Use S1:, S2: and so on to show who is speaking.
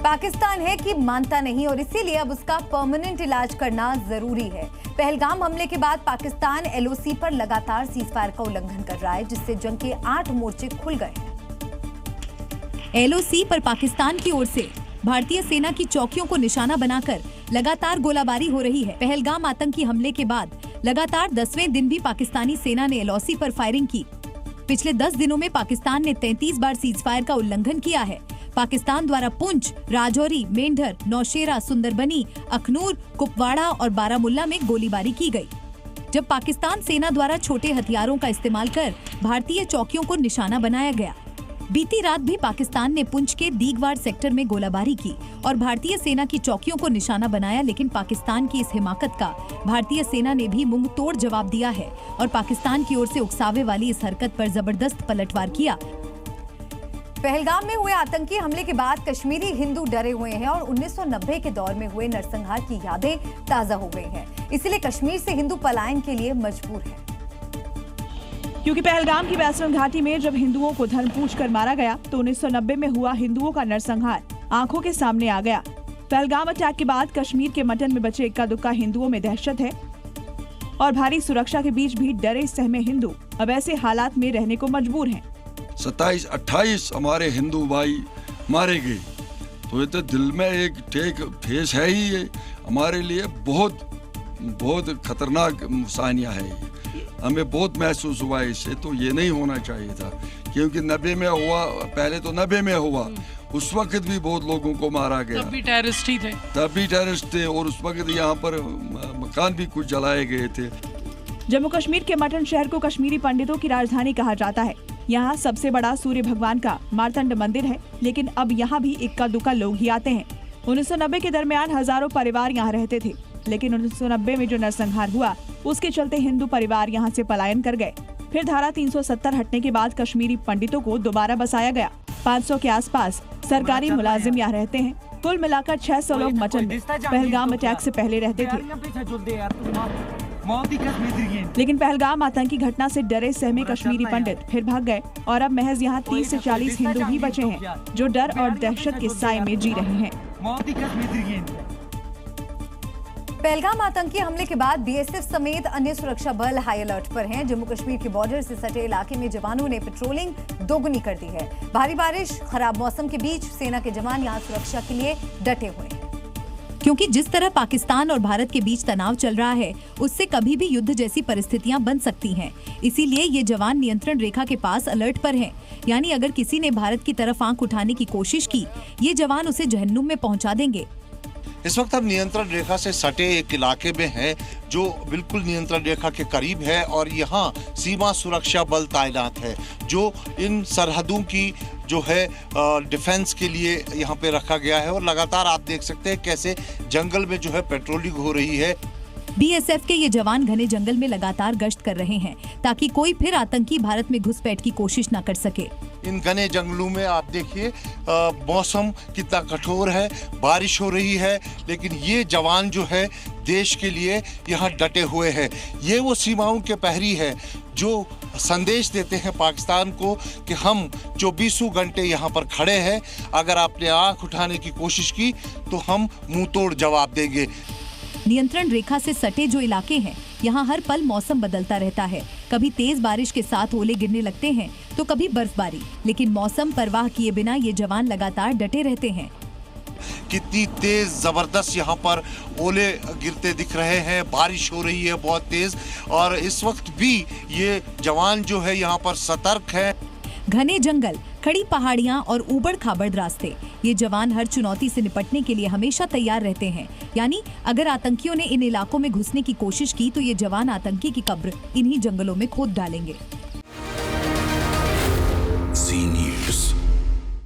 S1: पाकिस्तान है कि मानता नहीं और इसीलिए अब उसका परमानेंट इलाज करना जरूरी है। पहलगाम हमले के बाद पाकिस्तान एलओसी पर लगातार सीजफायर का उल्लंघन कर रहा है, जिससे जंग के 8 मोर्चे खुल गए हैं। एलओसी पर पाकिस्तान की ओर से भारतीय सेना की चौकियों को निशाना बनाकर लगातार गोलाबारी हो रही है। पहलगाम आतंकी हमले के बाद लगातार 10वें दिन भी पाकिस्तानी सेना ने एलओसी पर फायरिंग की। पिछले 10 दिनों में पाकिस्तान ने 33 बार सीजफायर का उल्लंघन किया है। पाकिस्तान द्वारा पुंछ, राजौरी, मेंढर, नौशेरा, सुंदरबनी, अखनूर, कुपवाड़ा और बारामुल्ला में गोलीबारी की गई, जब पाकिस्तान सेना द्वारा छोटे हथियारों का इस्तेमाल कर भारतीय चौकियों को निशाना बनाया गया। बीती रात भी पाकिस्तान ने पुंछ के दीगवार सेक्टर में गोलाबारी की और भारतीय सेना की चौकियों को निशाना बनाया, लेकिन पाकिस्तान की इस हिमाकत का भारतीय सेना ने भी मुंह तोड़ जवाब दिया है और पाकिस्तान की ओर से उकसावे वाली इस हरकत पर जबरदस्त पलटवार किया। पहलगाम में हुए आतंकी हमले के बाद कश्मीरी हिंदू डरे हुए हैं और 1990 के दौर में हुए नरसंहार की यादें ताजा हो गई हैं। इसलिए कश्मीर से हिंदू पलायन के लिए मजबूर हैं।
S2: क्योंकि पहलगाम की वैष्णव घाटी में जब हिंदुओं को धर्म पूछकर मारा गया तो 1990 में हुआ हिंदुओं का नरसंहार आंखों के सामने आ गया। पहलगाम अटैक के बाद कश्मीर के मटन में बचे इक्का दुक्का हिंदुओं में दहशत है और भारी सुरक्षा के बीच भी डरे सहमे हिंदू अब ऐसे हालात में रहने को मजबूर हैं।
S3: 27-28 हमारे हिंदू भाई मारे गए, तो ये तो दिल में एक ठेस है ही। ये हमारे लिए बहुत खतरनाक सानिया है। हमें बहुत महसूस हुआ इससे, तो ये नहीं होना चाहिए था, क्योंकि 90 में हुआ, पहले तो 90 में हुआ, उस वक्त भी बहुत लोगों को मारा गया।
S4: तब भी टेररिस्ट ही थे।
S3: तब भी टेररिस्ट थे और उस वक्त यहाँ पर मकान भी कुछ जलाए गए थे।
S2: जम्मू कश्मीर के मटन शहर को कश्मीरी पंडितों की राजधानी कहा जाता है। यहाँ सबसे बड़ा सूर्य भगवान का मार्तंड मंदिर है, लेकिन अब यहाँ भी इक्का दुक्का लोग ही आते हैं। 1990 के दरमियान हजारों परिवार यहाँ रहते थे, लेकिन 1990 में जो नरसंहार हुआ उसके चलते हिंदू परिवार यहाँ से पलायन कर गए। फिर धारा 370 हटने के बाद कश्मीरी पंडितों को दोबारा बसाया गया। 500 के आसपास सरकारी मुलाजिम यहाँ रहते हैं। कुल मिलाकर 600 लोग मटन में पहलगाम अटैक से पहले रहते थे, लेकिन पहलगाम आतंकी घटना से डरे सहमे कश्मीरी पंडित फिर भाग गए और अब महज यहाँ 30 से 40 हिंदू ही बचे हैं, जो डर और दहशत के साए में जी रहे हैं।
S1: पहलगाम आतंकी हमले के बाद बीएसएफ समेत अन्य सुरक्षा बल हाई अलर्ट पर हैं। जम्मू कश्मीर के बॉर्डर से सटे इलाके में जवानों ने पेट्रोलिंग दोगुनी कर दी है। भारी बारिश, खराब मौसम के बीच सेना के जवान यहां सुरक्षा के लिए डटे हुए हैं, क्योंकि जिस तरह पाकिस्तान और भारत के बीच तनाव चल रहा है, उससे कभी भी युद्ध जैसी परिस्थितियां बन सकती हैं। इसीलिए ये जवान नियंत्रण रेखा के पास अलर्ट पर हैं। यानी अगर किसी ने भारत की तरफ आंख उठाने की कोशिश की, ये जवान उसे जहन्नुम में पहुंचा देंगे।
S5: इस वक्त हम नियंत्रण रेखा से सटे एक इलाके में हैं, जो बिल्कुल नियंत्रण रेखा के करीब है और यहाँ सीमा सुरक्षा बल तैनात है, जो इन सरहदों की जो है डिफेंस के लिए यहाँ पे रखा गया है। और लगातार आप देख सकते हैं कैसे जंगल में जो है पेट्रोलिंग हो रही है।
S1: बीएसएफ के ये जवान घने जंगल में लगातार गश्त कर रहे हैं, ताकि कोई फिर आतंकी भारत में घुसपैठ की कोशिश न कर सके।
S5: इन घने जंगलों में आप देखिए मौसम कितना कठोर है, बारिश हो रही है, लेकिन ये जवान जो है देश के लिए यहाँ डटे हुए हैं। ये वो सीमाओं के प्रहरी है जो संदेश देते हैं पाकिस्तान को कि हम 24 घंटे यहाँ पर खड़े हैं, अगर आपने आंख उठाने की कोशिश की तो हम मुंह तोड़ जवाब देंगे।
S1: नियंत्रण रेखा से सटे जो इलाके हैं, यहाँ हर पल मौसम बदलता रहता है। कभी तेज बारिश के साथ ओले गिरने लगते हैं तो कभी बर्फबारी, लेकिन मौसम परवाह किए बिना ये जवान लगातार डटे रहते हैं।
S5: कितनी तेज जबरदस्त यहाँ पर ओले गिरते दिख रहे हैं, बारिश हो रही है बहुत तेज, और इस वक्त भी ये जवान जो है यहाँ पर सतर्क है।
S1: घने जंगल, खड़ी पहाड़ियां और ऊबड़ खाबड़ रास्ते, ये जवान हर चुनौती से निपटने के लिए हमेशा तैयार रहते हैं। यानी अगर आतंकियों ने इन इलाकों में घुसने की कोशिश की तो ये जवान आतंकी की कब्र इन्हीं जंगलों में खोद डालेंगे।